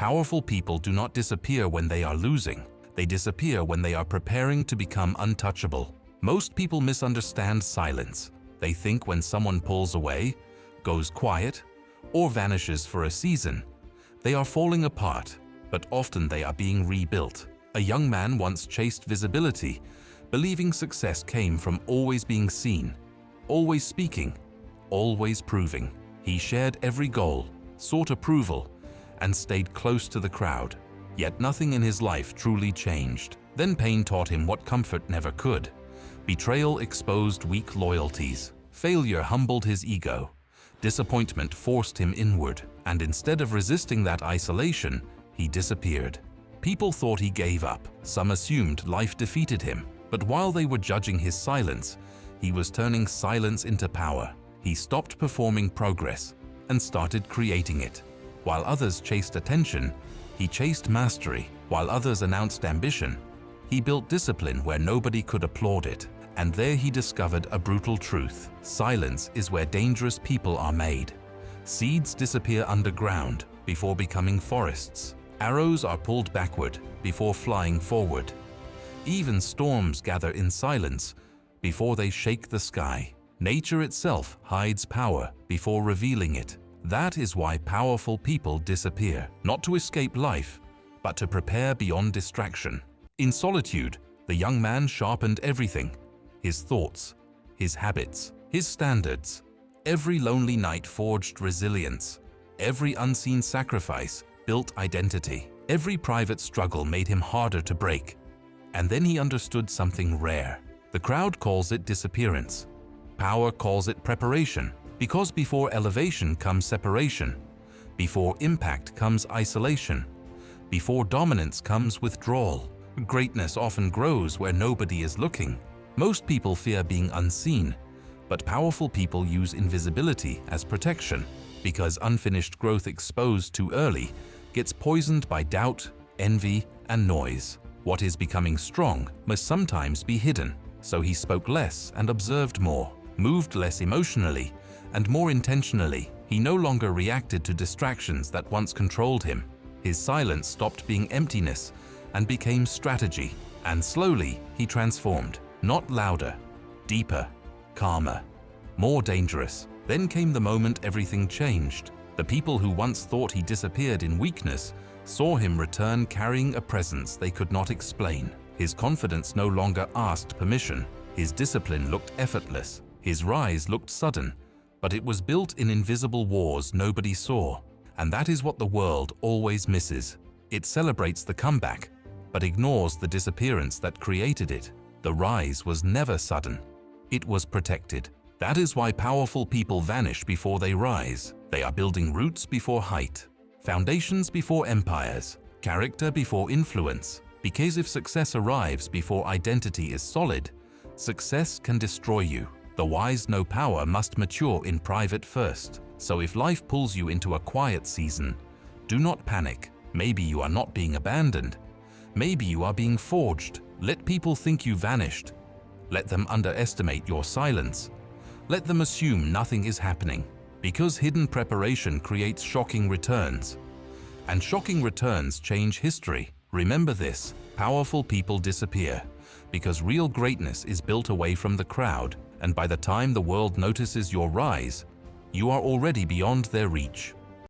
Powerful people do not disappear when they are losing. They disappear when they are preparing to become untouchable. Most people misunderstand silence. They think when someone pulls away, goes quiet, or vanishes for a season, they are falling apart, but often they are being rebuilt. A young man once chased visibility, believing success came from always being seen, always speaking, always proving. He shared every goal, sought approval, and stayed close to the crowd. Yet nothing in his life truly changed. Then pain taught him what comfort never could. Betrayal exposed weak loyalties. Failure humbled his ego. Disappointment forced him inward, and instead of resisting that isolation, he disappeared. People thought he gave up. Some assumed life defeated him. But while they were judging his silence, he was turning silence into power. He stopped performing progress and started creating it. While others chased attention, he chased mastery. While others announced ambition, he built discipline where nobody could applaud it. And there he discovered a brutal truth. Silence is where dangerous people are made. Seeds disappear underground before becoming forests. Arrows are pulled backward before flying forward. Even storms gather in silence before they shake the sky. Nature itself hides power before revealing it. That is why powerful people disappear, not to escape life, but to prepare beyond distraction. In solitude, the young man sharpened everything: his thoughts, his habits, his standards. Every lonely night forged resilience. Every unseen sacrifice built identity. Every private struggle made him harder to break. And then he understood something rare. The crowd calls it disappearance. Power calls it preparation. Because before elevation comes separation. Before impact comes isolation. Before dominance comes withdrawal. Greatness often grows where nobody is looking. Most people fear being unseen, but powerful people use invisibility as protection, because unfinished growth exposed too early gets poisoned by doubt, envy, and noise. What is becoming strong must sometimes be hidden. So he spoke less and observed more, moved less emotionally and more intentionally. He no longer reacted to distractions that once controlled him. His silence stopped being emptiness and became strategy. And slowly he transformed, not louder, deeper, calmer, more dangerous. Then came the moment everything changed. The people who once thought he disappeared in weakness saw him return carrying a presence they could not explain. His confidence no longer asked permission. His discipline looked effortless. His rise looked sudden, but it was built in invisible wars nobody saw. And that is what the world always misses. It celebrates the comeback, but ignores the disappearance that created it. The rise was never sudden. It was protected. That is why powerful people vanish before they rise. They are building roots before height, foundations before empires, character before influence. Because if success arrives before identity is solid, success can destroy you. The wise know power must mature in private first. So if life pulls you into a quiet season, do not panic. Maybe you are not being abandoned. Maybe you are being forged. Let people think you vanished. Let them underestimate your silence. Let them assume nothing is happening. Because hidden preparation creates shocking returns. And shocking returns change history. Remember this: powerful people disappear because real greatness is built away from the crowd, and by the time the world notices your rise, you are already beyond their reach.